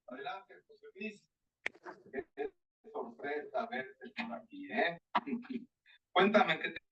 Adelante, José Luis. Qué sorpresa verte por aquí, ¿eh? Cuéntame qué te...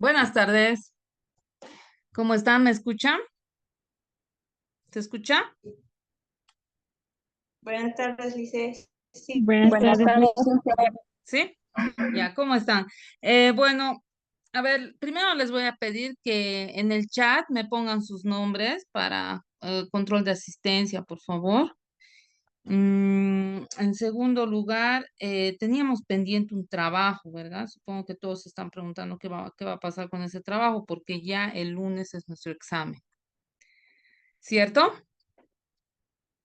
Buenas tardes. ¿Cómo están? ¿Me escuchan? ¿Se escucha? Buenas tardes, Lice. Sí, Buenas buenas tardes, tardes. ¿Sí? Ya, ¿cómo están? Bueno, a ver, primero les voy a pedir que en el chat me pongan sus nombres para control de asistencia, por favor. En segundo lugar, teníamos pendiente un trabajo, ¿verdad? Supongo que todos se están preguntando qué va a pasar con ese trabajo, porque ya el lunes es nuestro examen, ¿cierto?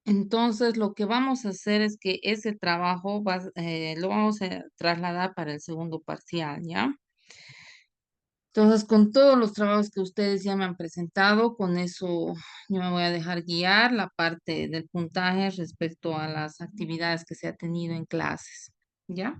Entonces, lo que vamos a hacer es que ese trabajo lo vamos a trasladar para el segundo parcial, ¿ya? Entonces, con todos los trabajos que ustedes ya me han presentado, con eso yo me voy a dejar guiar la parte del puntaje respecto a las actividades que se ha tenido en clases, ¿ya?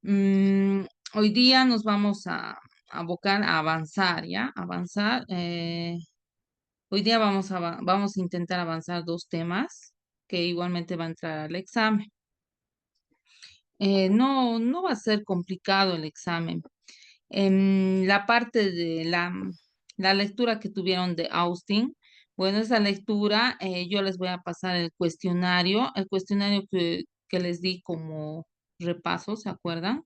Mm, Hoy día nos vamos a abocar a avanzar, ¿ya? Avanzar. Hoy día vamos a intentar avanzar dos temas que igualmente va a entrar al examen. No va a ser complicado el examen. En la parte de la lectura que tuvieron de Austin, bueno, esa lectura yo les voy a pasar el cuestionario que les di como repaso, ¿se acuerdan?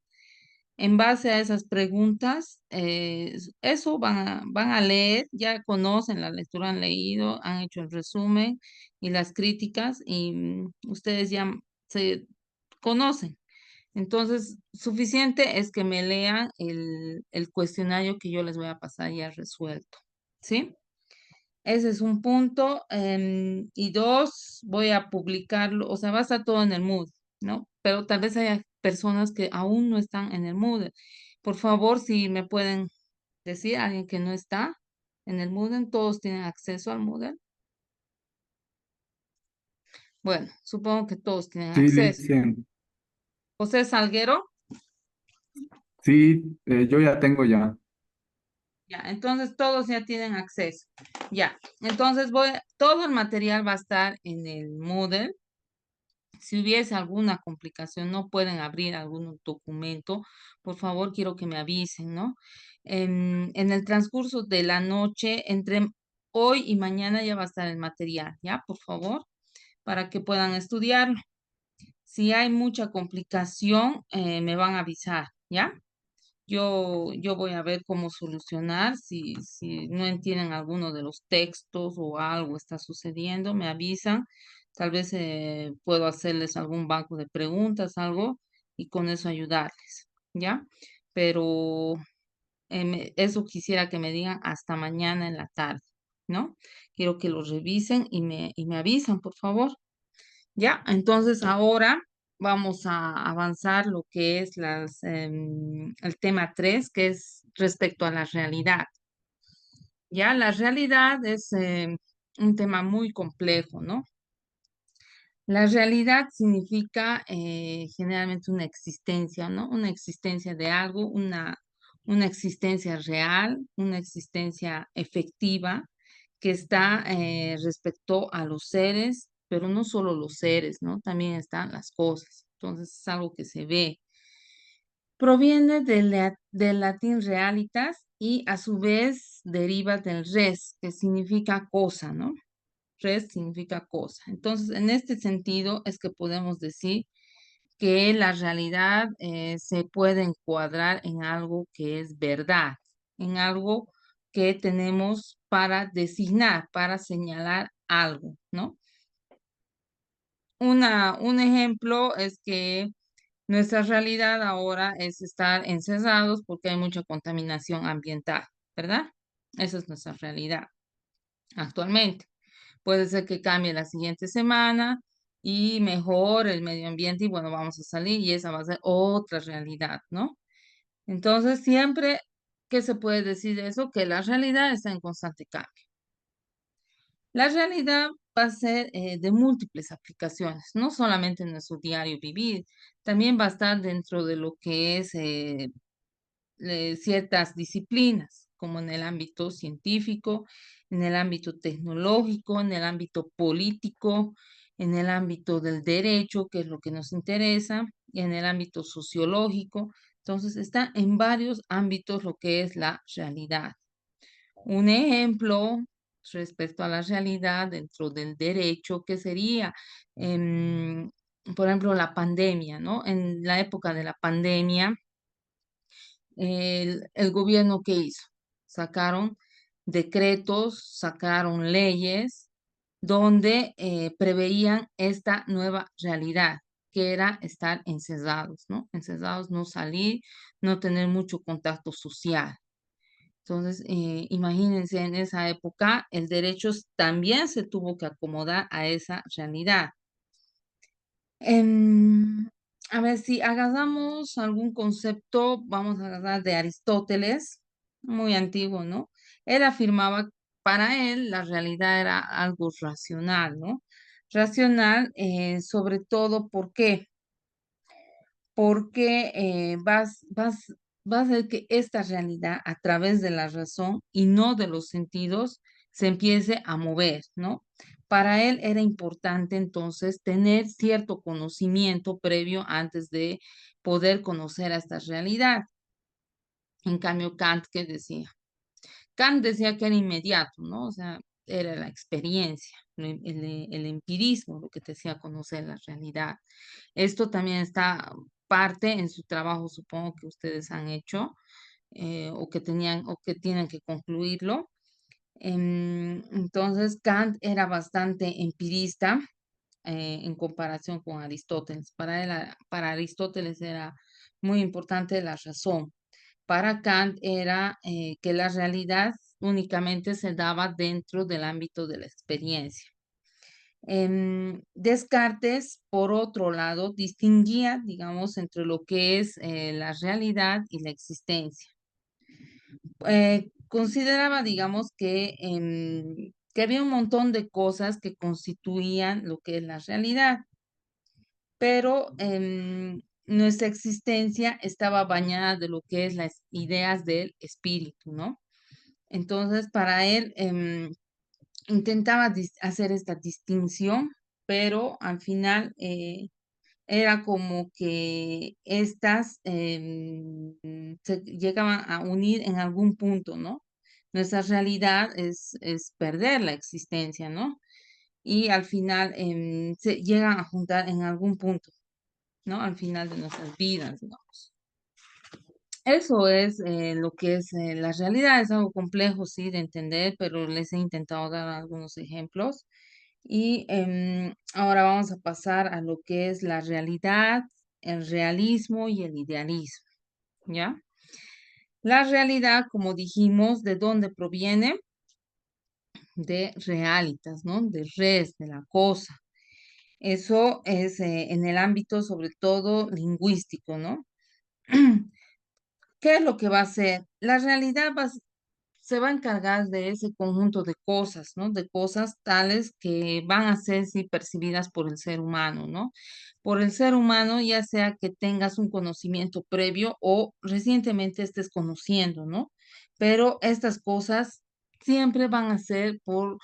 En base a esas preguntas, eso van a leer, ya conocen la lectura, han leído, han hecho el resumen y las críticas y ustedes ya se conocen. Entonces, suficiente es que me lean el cuestionario que yo les voy a pasar ya resuelto, ¿sí? Ese es un punto. Y dos, voy a publicarlo, o sea, va a estar todo en el Moodle, ¿no? Pero tal vez haya personas que aún no están en el Moodle. Por favor, si me pueden decir, alguien que no está en el Moodle, todos tienen acceso al Moodle. Bueno, supongo que todos tienen Sí, acceso. Licen. José Salguero. Sí, yo ya tengo ya. Ya, entonces todos ya tienen acceso. Ya, entonces todo el material va a estar en el Moodle. Si hubiese alguna complicación, no pueden abrir algún documento, por favor, quiero que me avisen, ¿no? En el transcurso de la noche, entre hoy y mañana ya va a estar el material, ¿ya? Por favor, para que puedan estudiarlo. Si hay mucha complicación, me van a avisar, ¿ya? Yo voy a ver cómo solucionar. Si no entienden alguno de los textos o algo está sucediendo, me avisan. Tal vez puedo hacerles algún banco de preguntas, algo, y con eso ayudarles, ¿ya? Pero eso quisiera que me digan hasta mañana en la tarde, ¿no? Quiero que lo revisen y me avisan, por favor. Ya, entonces ahora vamos a avanzar lo que es el tema 3, que es respecto a la realidad. Ya, la realidad es un tema muy complejo, ¿no? La realidad significa generalmente una existencia, ¿no? Una existencia de algo, una existencia real, una existencia efectiva que está respecto a los seres, pero no solo los seres, ¿no? También están las cosas. Entonces es algo que se ve. Proviene del latín realitas y a su vez deriva del res, que significa cosa, ¿no? Res significa cosa. Entonces, en este sentido es que podemos decir que la realidad se puede encuadrar en algo que es verdad, en algo que tenemos para designar, para señalar algo, ¿no? Un ejemplo es que nuestra realidad ahora es estar encerrados porque hay mucha contaminación ambiental, ¿verdad? Esa es nuestra realidad actualmente. Puede ser que cambie la siguiente semana y mejore el medio ambiente y bueno, vamos a salir y esa va a ser otra realidad, ¿no? Entonces, siempre que se puede decir eso, que la realidad está en constante cambio. La realidad va a ser de múltiples aplicaciones, no solamente en nuestro diario vivir, también va a estar dentro de lo que es ciertas disciplinas, como en el ámbito científico, en el ámbito tecnológico, en el ámbito político, en el ámbito del derecho, que es lo que nos interesa, y en el ámbito sociológico. Entonces, está en varios ámbitos lo que es la realidad. Un ejemplo respecto a la realidad dentro del derecho, que sería, em, por ejemplo, la pandemia, ¿no? En la época de la pandemia, el gobierno que hizo, sacaron decretos, sacaron leyes donde preveían esta nueva realidad, que era estar encerrados, ¿no? Encerrados, no salir, no tener mucho contacto social. Entonces, imagínense, en esa época el derecho también se tuvo que acomodar a esa realidad. Em, a ver, si agarramos algún concepto, vamos a agarrar de Aristóteles, muy antiguo, ¿no? Él afirmaba, para él la realidad era algo racional, ¿no? Racional, sobre todo, ¿por qué? Porque vas a ver que esta realidad a través de la razón y no de los sentidos se empiece a mover, ¿no? Para él era importante entonces tener cierto conocimiento previo antes de poder conocer a esta realidad. En cambio, Kant, ¿qué decía? Kant decía que era inmediato, ¿no? O sea, era la experiencia, el empirismo, lo que te hacía conocer la realidad. Esto también está parte en su trabajo, supongo que ustedes han hecho, o que tenían, o que tienen que concluirlo. Entonces, Kant era bastante empirista en comparación con Aristóteles. Para Aristóteles era muy importante la razón. Para Kant era que la realidad únicamente se daba dentro del ámbito de la experiencia. Descartes, por otro lado, distinguía, digamos, entre lo que es la realidad y la existencia. Consideraba, digamos, que había un montón de cosas que constituían lo que es la realidad, pero nuestra existencia estaba bañada de lo que es las ideas del espíritu, ¿no? Entonces, para él, intentaba hacer esta distinción, pero al final era como que estas se llegaban a unir en algún punto, ¿no? Nuestra realidad es perder la existencia, ¿no? Y al final se llegan a juntar en algún punto, ¿no? Al final de nuestras vidas, digamos. Eso es lo que es la realidad. Es algo complejo, sí, de entender, pero les he intentado dar algunos ejemplos. Y ahora vamos a pasar a lo que es la realidad, el realismo y el idealismo, ¿ya? La realidad, como dijimos, ¿de dónde proviene? De realitas, ¿no? De res, de la cosa. Eso es en el ámbito, sobre todo, lingüístico, ¿no? ¿Qué es lo que va a hacer? La realidad se va a encargar de ese conjunto de cosas, ¿no? De cosas tales que van a ser, sí, percibidas por el ser humano, ¿no? Por el ser humano, ya sea que tengas un conocimiento previo o recientemente estés conociendo, ¿no? Pero estas cosas siempre van a ser por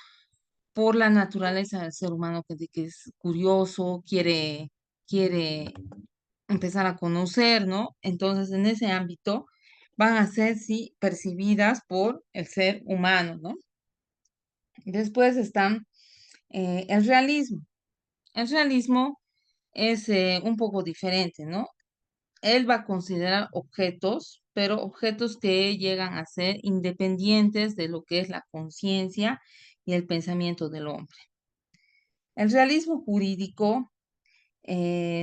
la naturaleza del ser humano que es curioso, quiere empezar a conocer, ¿no? Entonces, en ese ámbito van a ser, sí, percibidas por el ser humano, ¿no? Después están el realismo. El realismo es un poco diferente, ¿no? Él va a considerar objetos, pero objetos que llegan a ser independientes de lo que es la conciencia y el pensamiento del hombre. El realismo jurídico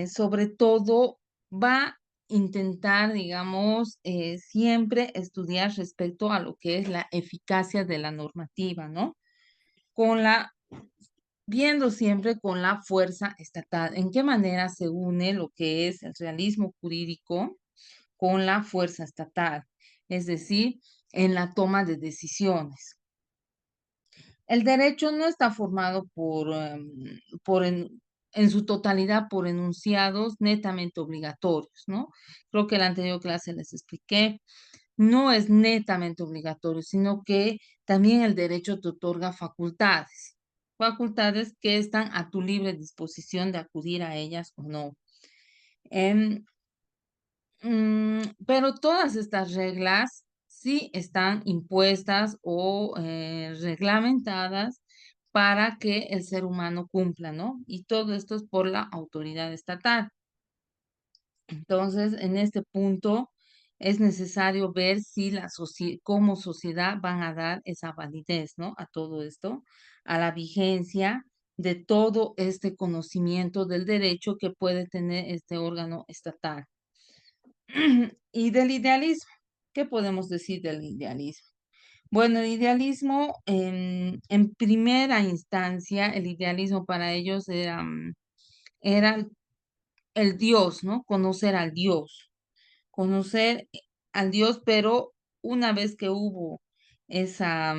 sobre todo va a intentar, digamos, siempre estudiar respecto a lo que es la eficacia de la normativa, ¿no? Con viendo siempre con la fuerza estatal, en qué manera se une lo que es el realismo jurídico con la fuerza estatal, es decir, en la toma de decisiones. El derecho no está formado por en su totalidad por enunciados netamente obligatorios, ¿no? Creo que en la anterior clase les expliqué, no es netamente obligatorio, sino que también el derecho te otorga facultades, facultades que están a tu libre disposición de acudir a ellas o no. Em, pero todas estas reglas sí están impuestas o reglamentadas para que el ser humano cumpla, ¿no? Y todo esto es por la autoridad estatal. Entonces, en este punto, es necesario ver si como sociedad van a dar esa validez, ¿no? A todo esto, a la vigencia de todo este conocimiento del derecho que puede tener este órgano estatal. Y del idealismo, ¿qué podemos decir del idealismo? Bueno, el idealismo, en primera instancia, el idealismo para ellos era el Dios, ¿no? Conocer al Dios, pero una vez que hubo esa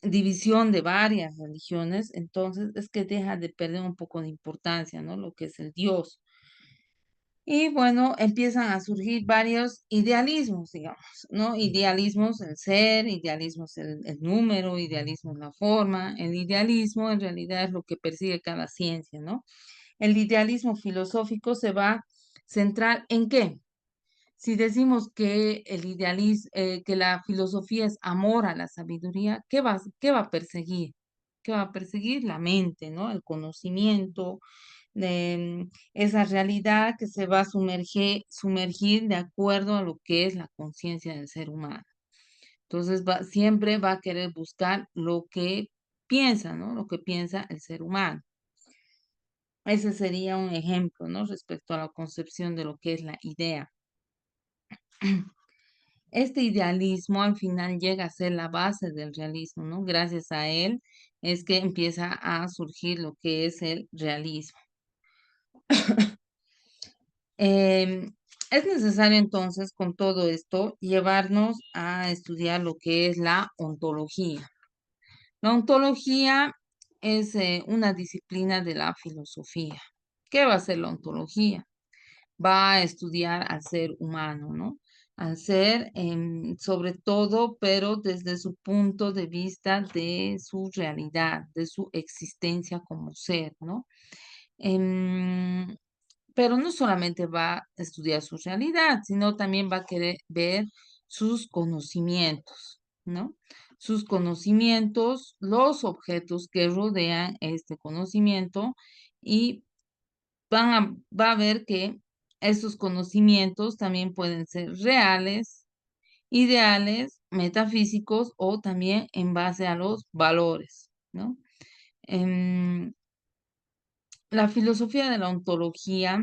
división de varias religiones, entonces es que deja de perder un poco de importancia, ¿no? Lo que es el Dios. Y bueno, empiezan a surgir varios idealismos, digamos, ¿no? Idealismos el ser, idealismos el número, idealismo la forma. El idealismo en realidad es lo que persigue cada ciencia, ¿no? El idealismo filosófico se va a centrar en qué. Si decimos que que la filosofía es amor a la sabiduría, qué va a perseguir? ¿Qué va a perseguir? La mente, ¿no? El conocimiento, esa realidad que se va a sumergir de acuerdo a lo que es la conciencia del ser humano. Entonces siempre va a querer buscar lo que piensa, ¿no? Lo que piensa el ser humano. Ese sería un ejemplo, ¿no? Respecto a la concepción de lo que es la idea. Este idealismo al final llega a ser la base del realismo, ¿no? Gracias a él es que empieza a surgir lo que es el realismo. Em, es necesario entonces con todo esto llevarnos a estudiar lo que es la ontología. La ontología es una disciplina de la filosofía. ¿Qué va a ser la ontología? Va a estudiar al ser humano, ¿no? Al ser, sobre todo, pero desde su punto de vista de su realidad, de su existencia como ser, ¿no? Em, pero no solamente va a estudiar su realidad, sino también va a querer ver sus conocimientos, ¿no? Sus conocimientos, los objetos que rodean este conocimiento y va a ver que estos conocimientos también pueden ser reales, ideales, metafísicos o también en base a los valores, ¿no? Em, la filosofía de la ontología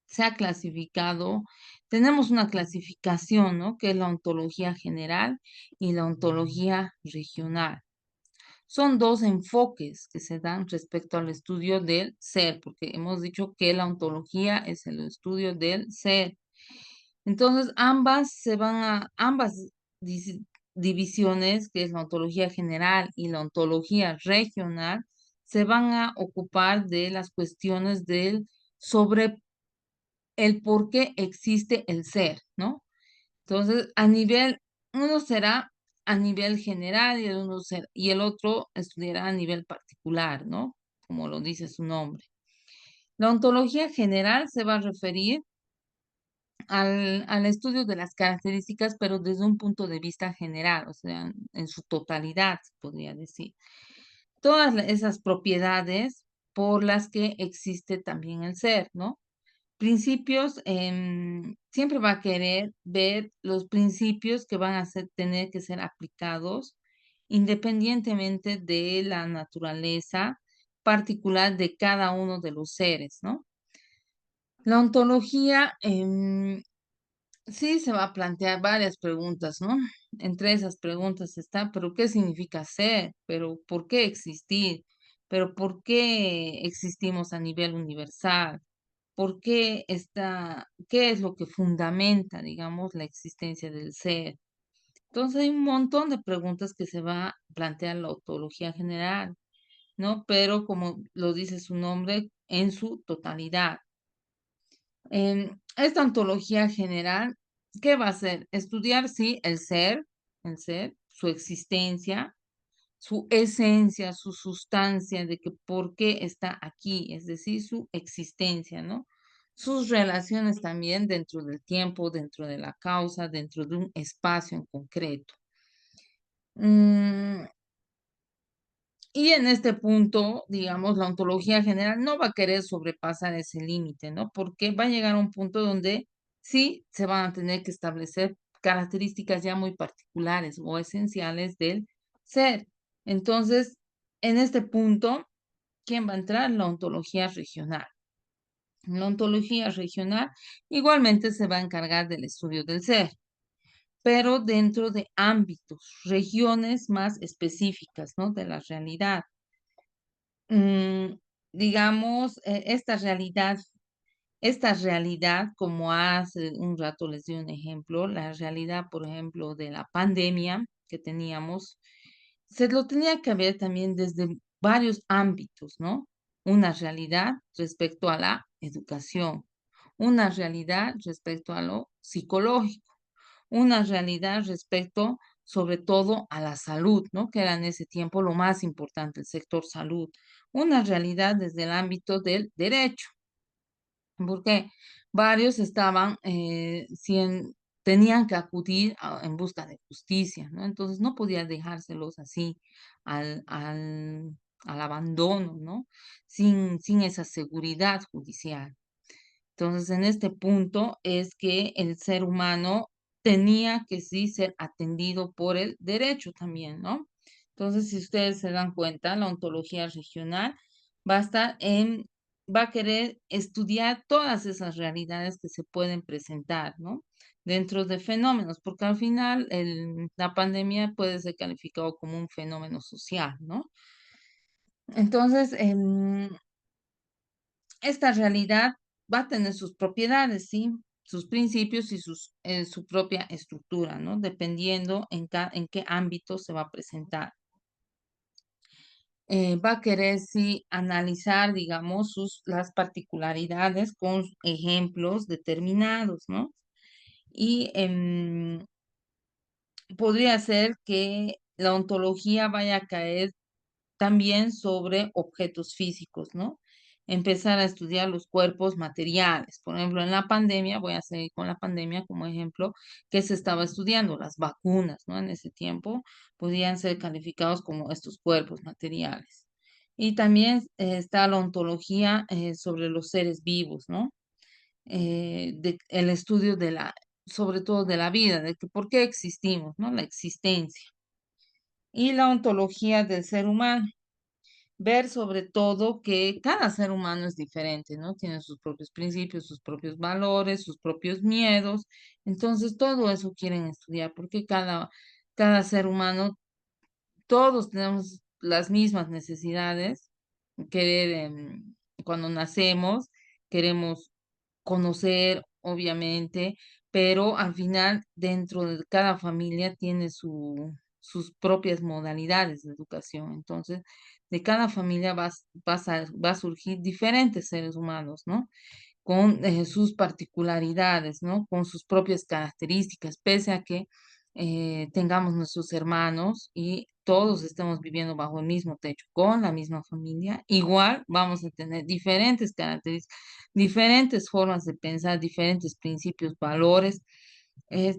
se ha clasificado, tenemos una clasificación, ¿no? Que es la ontología general y la ontología regional. Son dos enfoques que se dan respecto al estudio del ser, porque hemos dicho que la ontología es el estudio del ser. Entonces, ambas divisiones, que es la ontología general y la ontología regional, se van a ocupar de las cuestiones sobre el por qué existe el ser, ¿no? Entonces, uno será a nivel general y el otro estudiará a nivel particular, ¿no? Como lo dice su nombre. La ontología general se va a referir al estudio de las características, pero desde un punto de vista general, o sea, en su totalidad, se podría decir. Todas esas propiedades por las que existe también el ser, ¿no? Principios, siempre va a querer ver los principios que van a tener que ser aplicados independientemente de la naturaleza particular de cada uno de los seres, ¿no? La ontología, sí se va a plantear varias preguntas, ¿no? Entre esas preguntas está, ¿pero qué significa ser? ¿Pero por qué existir? ¿Pero por qué existimos a nivel universal? ¿Qué es lo que fundamenta, digamos, la existencia del ser? Entonces hay un montón de preguntas que se va a plantear la ontología general, ¿no? Pero como lo dice su nombre, en su totalidad. En esta ontología general, ¿qué va a hacer? Estudiar, sí, el ser, su existencia, su esencia, su sustancia, de que por qué está aquí, es decir, su existencia, ¿no? Sus relaciones también dentro del tiempo, dentro de la causa, dentro de un espacio en concreto. Mm, y en este punto, digamos, la ontología general no va a querer sobrepasar ese límite, ¿no? Porque va a llegar a un punto donde sí se van a tener que establecer características ya muy particulares o esenciales del ser. Entonces, en este punto, ¿quién va a entrar? La ontología regional. La ontología regional igualmente se va a encargar del estudio del ser, pero dentro de ámbitos, regiones más específicas, ¿no? De la realidad. Mm, digamos, esta realidad, como hace un rato les di un ejemplo, la realidad, por ejemplo, de la pandemia que teníamos, se lo tenía que ver también desde varios ámbitos, ¿no? Una realidad respecto a la educación, una realidad respecto a lo psicológico, una realidad respecto sobre todo a la salud, ¿no? Que era en ese tiempo lo más importante, el sector salud, una realidad desde el ámbito del derecho, porque varios estaban, tenían que acudir en busca de justicia, ¿no? Entonces no podía dejárselos así al abandono, ¿no? Sin esa seguridad judicial. Entonces, en este punto es que el ser humano tenía que sí ser atendido por el derecho también, ¿no? Entonces, si ustedes se dan cuenta, la ontología regional va a estar va a querer estudiar todas esas realidades que se pueden presentar, ¿no? Dentro de fenómenos, porque al final la pandemia puede ser calificado como un fenómeno social, ¿no? Entonces, esta realidad va a tener sus propiedades, ¿sí? Sus principios y su propia estructura, ¿no? Dependiendo en qué ámbito se va a presentar. Va a querer, sí, analizar, digamos, las particularidades con ejemplos determinados, ¿no? Y podría ser que la ontología vaya a caer también sobre objetos físicos, ¿no? Empezar a estudiar los cuerpos materiales. Por ejemplo, en la pandemia, voy a seguir con la pandemia como ejemplo, que se estaba estudiando las vacunas, ¿no? En ese tiempo podían ser calificados como estos cuerpos materiales. Y también está la ontología sobre los seres vivos, ¿no? El estudio sobre todo de la vida, de que por qué existimos, ¿no? La existencia. Y la ontología del ser humano, ver sobre todo que cada ser humano es diferente, ¿no? Tiene sus propios principios, sus propios valores, sus propios miedos. Entonces, todo eso quieren estudiar, porque cada ser humano, todos tenemos las mismas necesidades. Querer, cuando nacemos, queremos conocer, obviamente, pero al final, dentro de cada familia tiene sus propias modalidades de educación. Entonces, de cada familia va a surgir diferentes seres humanos, ¿no? Con sus particularidades, ¿no? Con sus propias características, pese a que tengamos nuestros hermanos y todos estemos viviendo bajo el mismo techo, con la misma familia, igual vamos a tener diferentes características, diferentes formas de pensar, diferentes principios, valores,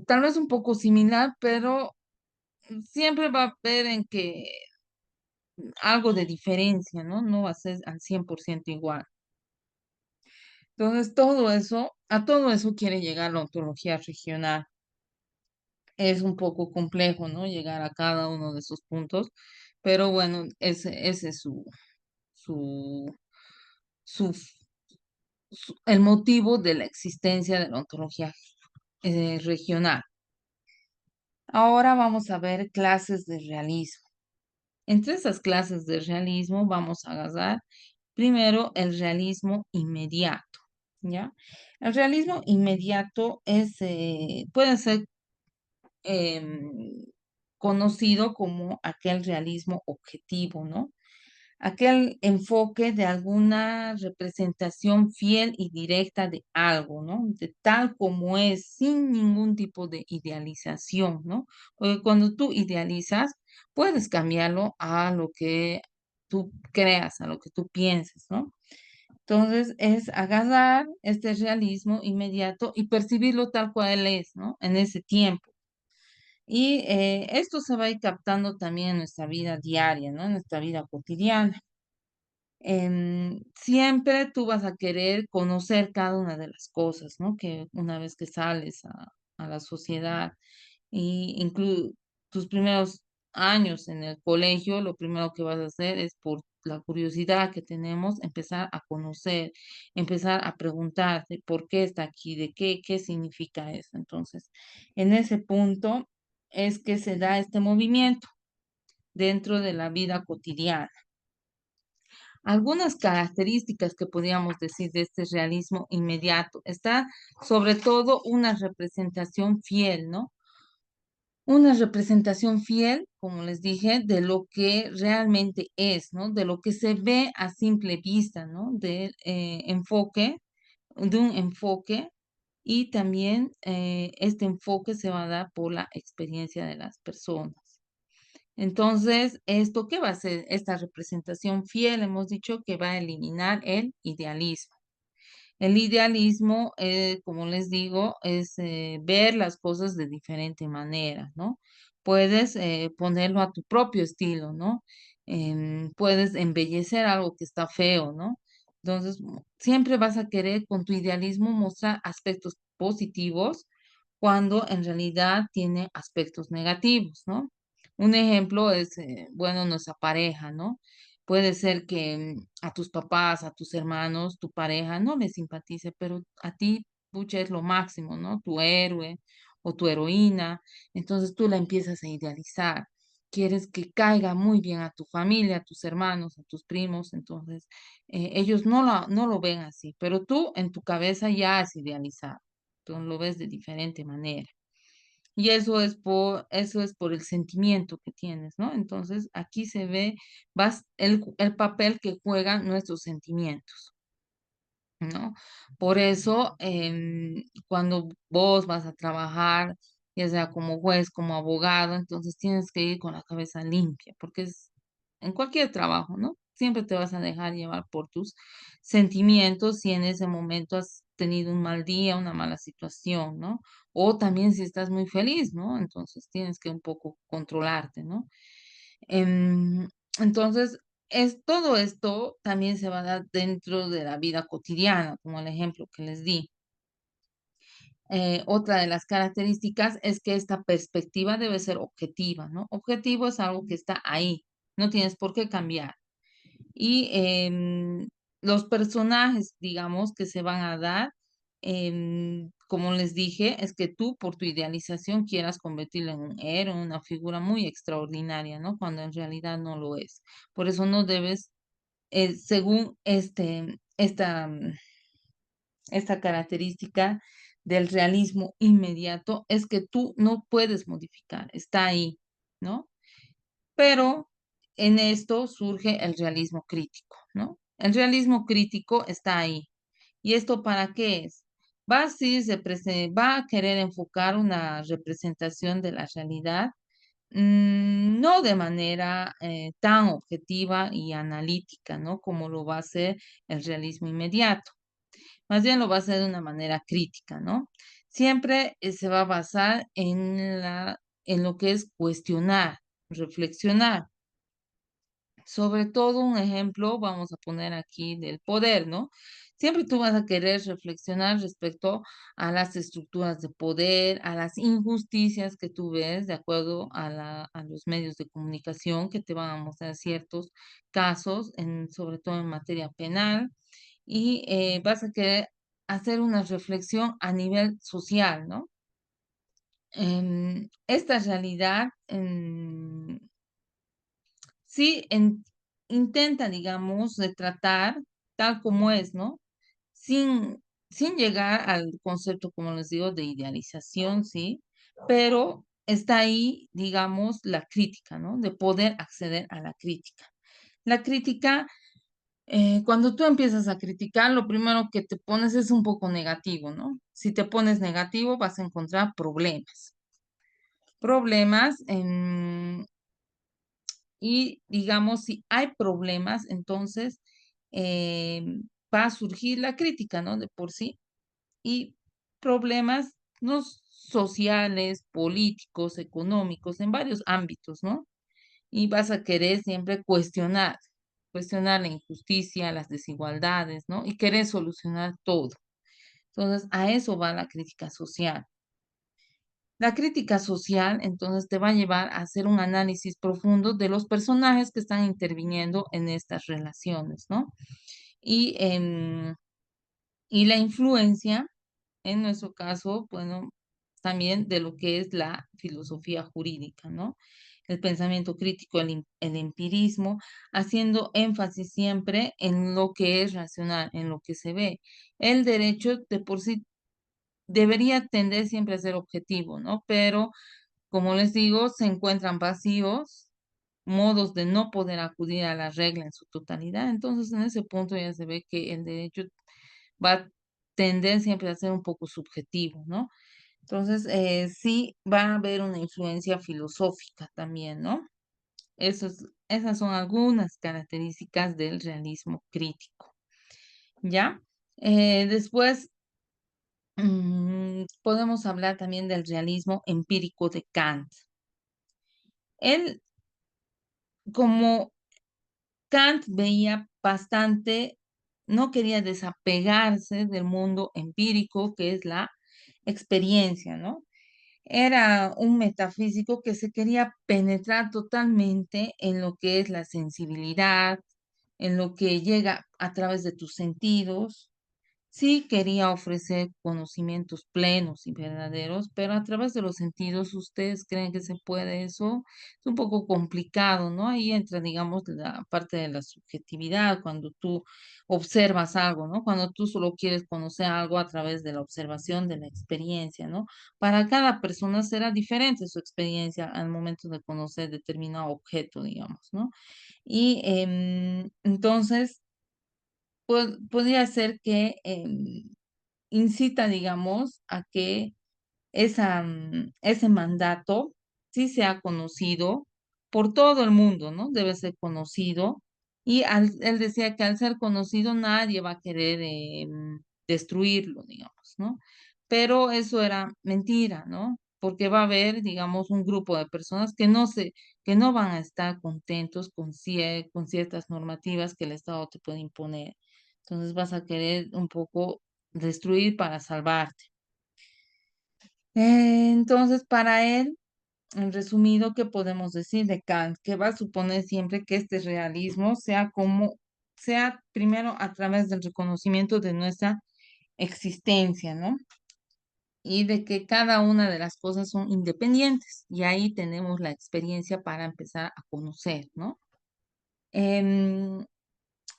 tal vez un poco similar, pero siempre va a haber en que algo de diferencia, ¿no? No va a ser al 100% igual. Entonces, a todo eso quiere llegar la ontología regional. Es un poco complejo, ¿no? Llegar a cada uno de esos puntos, pero bueno, ese es su, su, el motivo de la existencia de la ontología regional. Ahora vamos a ver clases de realismo. Entre esas clases de realismo vamos a agarrar primero el realismo inmediato, ¿ya? El realismo inmediato puede ser em, conocido como aquel realismo objetivo, ¿no? Aquel enfoque de alguna representación fiel y directa de algo, ¿no? De tal como es, sin ningún tipo de idealización, ¿no? Porque cuando tú idealizas, puedes cambiarlo a lo que tú creas, a lo que tú pienses, ¿no? Entonces es agarrar este realismo inmediato y percibirlo tal cual es, ¿no? En ese tiempo. Y esto se va a ir captando también en nuestra vida diaria, ¿no? En nuestra vida cotidiana. siempre tú vas a querer conocer cada una de las cosas, ¿no? Que una vez que sales a la sociedad y tus primeros años en el colegio, lo primero que vas a hacer es por la curiosidad que tenemos, empezar a conocer, empezar a preguntarte por qué está aquí, de qué significa eso. Entonces, en ese punto es que se da este movimiento dentro de la vida cotidiana. Algunas características que podríamos decir de este realismo inmediato está sobre todo una representación fiel, ¿no? Una representación fiel, como les dije, de lo que realmente es, ¿no? De lo que se ve a simple vista, ¿no? De un enfoque y también este enfoque se va a dar por la experiencia de las personas. Entonces, ¿esto qué va a hacer? Esta representación fiel, hemos dicho que va a eliminar el idealismo. El idealismo, como les digo, es ver las cosas de diferente manera, ¿no? Puedes ponerlo a tu propio estilo, ¿no? Puedes embellecer algo que está feo, ¿no? Entonces, siempre vas a querer con tu idealismo mostrar aspectos positivos cuando en realidad tiene aspectos negativos, ¿no? Un ejemplo es, bueno, nuestra pareja, ¿no? Puede ser que a tus papás, a tus hermanos, tu pareja no les simpatice, pero a ti, pucha, es lo máximo, ¿no? Tu héroe o tu heroína. Entonces tú la empiezas a idealizar. Quieres que caiga muy bien a tu familia, a tus hermanos, a tus primos. Entonces ellos no lo ven así, pero tú en tu cabeza ya has idealizado. Tú lo ves de diferente manera. Y eso es por el sentimiento que tienes, ¿no? Entonces, aquí se ve el papel que juegan nuestros sentimientos, ¿no? Por eso, cuando vos vas a trabajar, ya sea como juez, como abogado, entonces tienes que ir con la cabeza limpia, porque es en cualquier trabajo, ¿no? Siempre te vas a dejar llevar por tus sentimientos si en ese momento has tenido un mal día, una mala situación, ¿no? O también si estás muy feliz, ¿no? Entonces tienes que un poco controlarte, ¿no? Entonces, todo esto también se va a dar dentro de la vida cotidiana, como el ejemplo que les di. Otra de las características es que esta perspectiva debe ser objetiva, ¿no? Objetivo es algo que está ahí, no tienes por qué cambiar. Y los personajes, digamos, que se van a dar, como les dije, es que tú por tu idealización quieras convertirlo en un héroe, en una figura muy extraordinaria, ¿no? Cuando en realidad no lo es. Por eso no debes, según esta característica del realismo inmediato, es que tú no puedes modificar, está ahí, ¿no? Pero en esto surge el realismo crítico, ¿no? El realismo crítico está ahí. ¿Y esto para qué es? Va a querer enfocar una representación de la realidad, no de manera tan objetiva y analítica, ¿no? Como lo va a hacer el realismo inmediato. Más bien lo va a hacer de una manera crítica, ¿no? Siempre se va a basar en lo que es cuestionar, reflexionar. Sobre todo un ejemplo, vamos a poner aquí del poder, ¿no? Siempre tú vas a querer reflexionar respecto a las estructuras de poder, a las injusticias que tú ves de acuerdo a los medios de comunicación que te van a mostrar ciertos casos, sobre todo en materia penal, y vas a querer hacer una reflexión a nivel social, ¿no? Esta realidad sí intenta, digamos, retratar tal como es, ¿no? Sin, sin llegar al concepto, como les digo, de idealización, ¿sí? Pero está ahí, digamos, la crítica, ¿no? De poder acceder a la crítica. La crítica, cuando tú empiezas a criticar, lo primero que te pones es un poco negativo, ¿no? Si te pones negativo, vas a encontrar problemas. Problemas y digamos, si hay problemas, entonces va a surgir la crítica, ¿no? De por sí. Y problemas no sociales, políticos, económicos, en varios ámbitos, ¿no? Y vas a querer siempre cuestionar. cuestionar la injusticia, las desigualdades, ¿no? Y querer solucionar todo. Entonces, a eso va la crítica social. La crítica social, entonces, te va a llevar a hacer un análisis profundo de los personajes que están interviniendo en estas relaciones, ¿no? Y, y la influencia, en nuestro caso, bueno, también de lo que es la filosofía jurídica, ¿no? El pensamiento crítico, el empirismo, haciendo énfasis siempre en lo que es racional, en lo que se ve. El derecho de por sí debería tender siempre a ser objetivo, ¿no? Pero, como les digo, se encuentran vacíos, modos de no poder acudir a la regla en su totalidad. Entonces, en ese punto ya se ve que el derecho va a tender siempre a ser un poco subjetivo, ¿no? Entonces, sí va a haber una influencia filosófica también, ¿no? Esas son algunas características del realismo crítico, ¿ya? Después, podemos hablar también del realismo empírico de Kant. Él, como Kant veía bastante, no quería desapegarse del mundo empírico, que es la experiencia, ¿no? Era un metafísico que se quería penetrar totalmente en lo que es la sensibilidad, en lo que llega a través de tus sentidos. Sí quería ofrecer conocimientos plenos y verdaderos, pero a través de los sentidos, ¿ustedes creen que se puede eso? Es un poco complicado, ¿no? Ahí entra, digamos, la parte de la subjetividad, cuando tú observas algo, ¿no? Cuando tú solo quieres conocer algo a través de la observación, de la experiencia, ¿no? Para cada persona será diferente su experiencia al momento de conocer determinado objeto, digamos, ¿no? Y entonces podría ser que incita, digamos, a que ese mandato sí sea conocido por todo el mundo, ¿no? Debe ser conocido. Y él decía que al ser conocido nadie va a querer destruirlo, digamos, ¿no? Pero eso era mentira, ¿no? Porque va a haber, digamos, un grupo de personas que no van a estar contentos con ciertas normativas que el Estado te puede imponer. Entonces vas a querer un poco destruir para salvarte. Entonces, para él, en resumido, ¿qué podemos decir de Kant? Que va a suponer siempre que este realismo sea primero a través del reconocimiento de nuestra existencia, ¿no? Y de que cada una de las cosas son independientes. Y ahí tenemos la experiencia para empezar a conocer, ¿no? Em,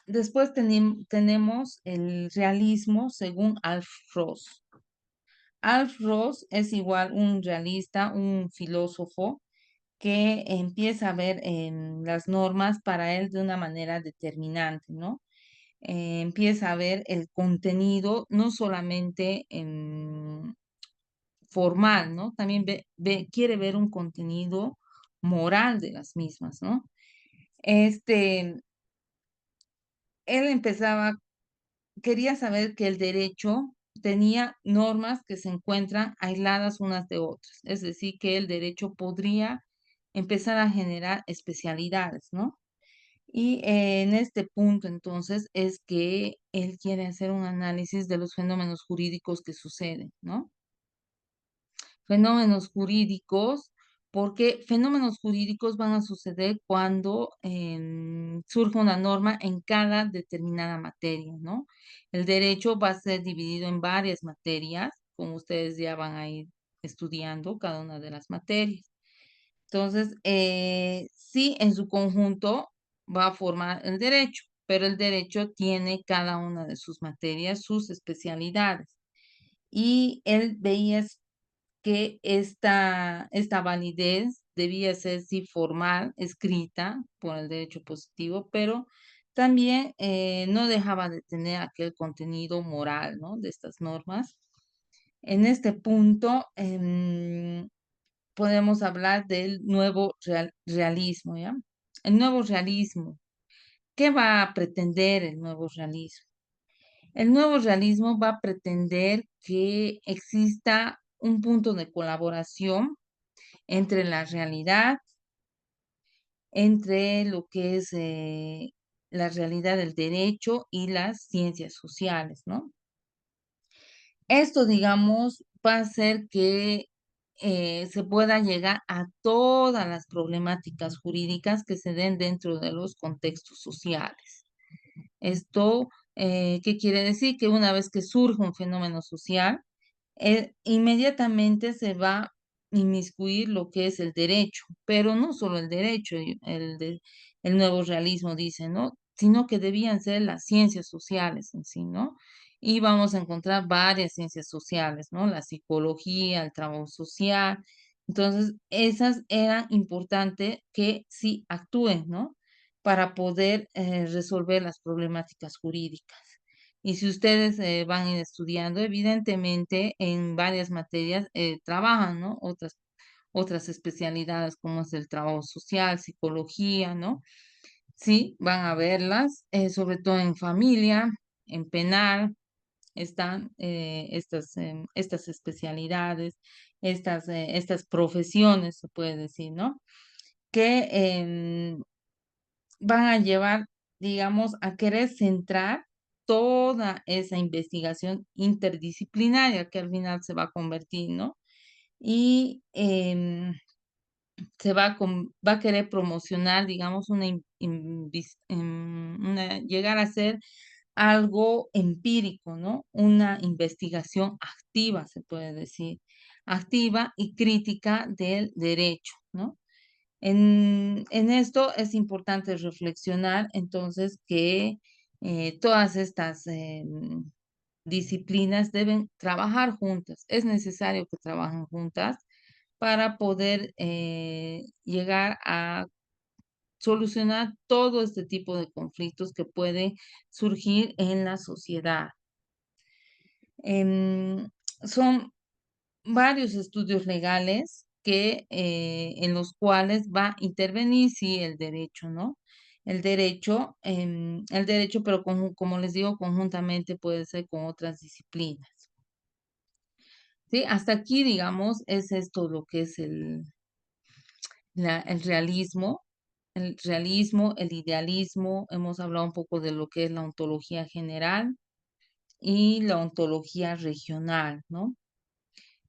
Después tenemos el realismo según Alf Ross. Alf Ross es igual un realista, un filósofo que empieza a ver las normas para él de una manera determinante, ¿no? Empieza a ver el contenido no solamente formal, ¿no? También quiere ver un contenido moral de las mismas, ¿no? Este, él quería saber que el derecho tenía normas que se encuentran aisladas unas de otras, es decir, que el derecho podría empezar a generar especialidades, ¿no? Y en este punto, entonces, es que él quiere hacer un análisis de los fenómenos jurídicos que suceden, ¿no? Fenómenos jurídicos, porque fenómenos jurídicos van a suceder cuando surge una norma en cada determinada materia, ¿no? El derecho va a ser dividido en varias materias, como ustedes ya van a ir estudiando cada una de las materias. Entonces, sí, en su conjunto va a formar el derecho, pero el derecho tiene cada una de sus materias, sus especialidades. Y él veía que esta validez debía ser sí formal, escrita por el derecho positivo, pero también no dejaba de tener aquel contenido moral, ¿no? De estas normas. En este punto podemos hablar del nuevo realismo, ¿ya? El nuevo realismo. ¿Qué va a pretender el nuevo realismo? El nuevo realismo va a pretender que exista un punto de colaboración entre la realidad, entre lo que es la realidad del derecho y las ciencias sociales, ¿no? Esto, digamos, va a hacer que se pueda llegar a todas las problemáticas jurídicas que se den dentro de los contextos sociales. Esto, ¿qué quiere decir? Que una vez que surge un fenómeno social, inmediatamente se va a inmiscuir lo que es el derecho, pero no solo el derecho, el nuevo realismo dice, ¿no? Sino que debían ser las ciencias sociales en sí, ¿no? Y vamos a encontrar varias ciencias sociales, ¿no? La psicología, el trabajo social. Entonces, esas eran importantes que sí actúen, ¿no? Para poder resolver las problemáticas jurídicas. Y si ustedes van a ir estudiando, evidentemente en varias materias trabajan, ¿no? Otras especialidades como es el trabajo social, psicología, ¿no? Sí, van a verlas, sobre todo en familia, en penal, están estas especialidades, estas profesiones, se puede decir, ¿no? Que van a llevar, digamos, a querer centrar toda esa investigación interdisciplinaria que al final se va a convertir, ¿no? Y va a querer promocionar, digamos, llegar a ser algo empírico, ¿no? Una investigación activa, se puede decir, activa y crítica del derecho, ¿no? En esto es importante reflexionar entonces que todas estas disciplinas deben trabajar juntas. Es necesario que trabajen juntas para poder llegar a solucionar todo este tipo de conflictos que pueden surgir en la sociedad. Em, Son varios estudios legales en los cuales va a intervenir, sí, el derecho, ¿no? El derecho, pero como les digo, conjuntamente puede ser con otras disciplinas. Sí, hasta aquí, digamos, es esto lo que es el realismo, el idealismo. Hemos hablado un poco de lo que es la ontología general y la ontología regional, ¿no?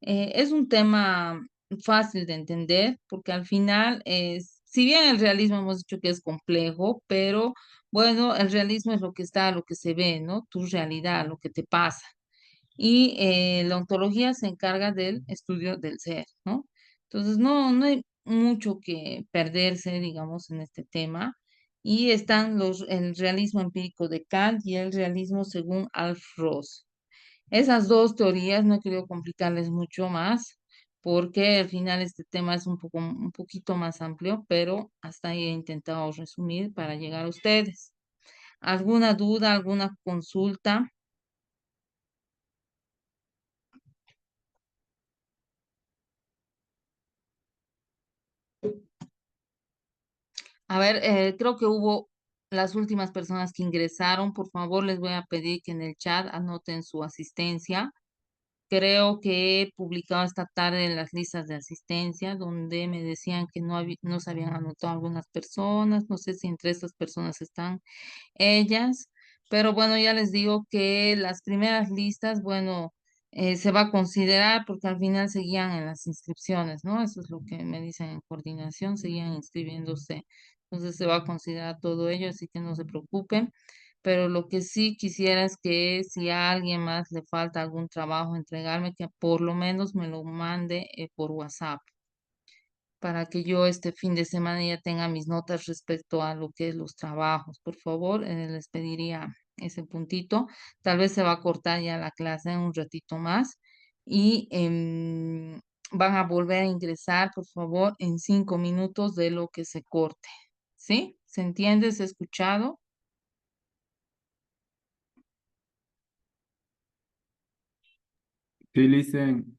Es un tema fácil de entender porque al final si bien el realismo hemos dicho que es complejo, pero bueno, el realismo es lo que está, lo que se ve, ¿no? Tu realidad, lo que te pasa. Y la ontología se encarga del estudio del ser, ¿no? Entonces, no hay mucho que perderse, digamos, en este tema. Y están el realismo empírico de Kant y el realismo según Alf Ross. Esas dos teorías no he querido complicarles mucho más, porque al final este tema es un poquito más amplio, pero hasta ahí he intentado resumir para llegar a ustedes. ¿Alguna duda, alguna consulta? A ver, creo que hubo las últimas personas que ingresaron. Por favor, les voy a pedir que en el chat anoten su asistencia. Creo que he publicado esta tarde las listas de asistencia donde me decían que no se habían anotado algunas personas. No sé si entre estas personas están ellas, pero bueno, ya les digo que las primeras listas, bueno, se va a considerar porque al final seguían en las inscripciones, ¿no? Eso es lo que me dicen en coordinación, seguían inscribiéndose. Entonces se va a considerar todo ello, así que no se preocupen. Pero lo que sí quisiera es que si a alguien más le falta algún trabajo entregarme, que por lo menos me lo mande por WhatsApp para que yo este fin de semana ya tenga mis notas respecto a lo que es los trabajos. Por favor, les pediría ese puntito. Tal vez se va a cortar ya la clase en un ratito más y van a volver a ingresar, por favor, en 5 minutos de lo que se corte. ¿Sí? ¿Se entiende? ¿Se ha escuchado? Sí, listen.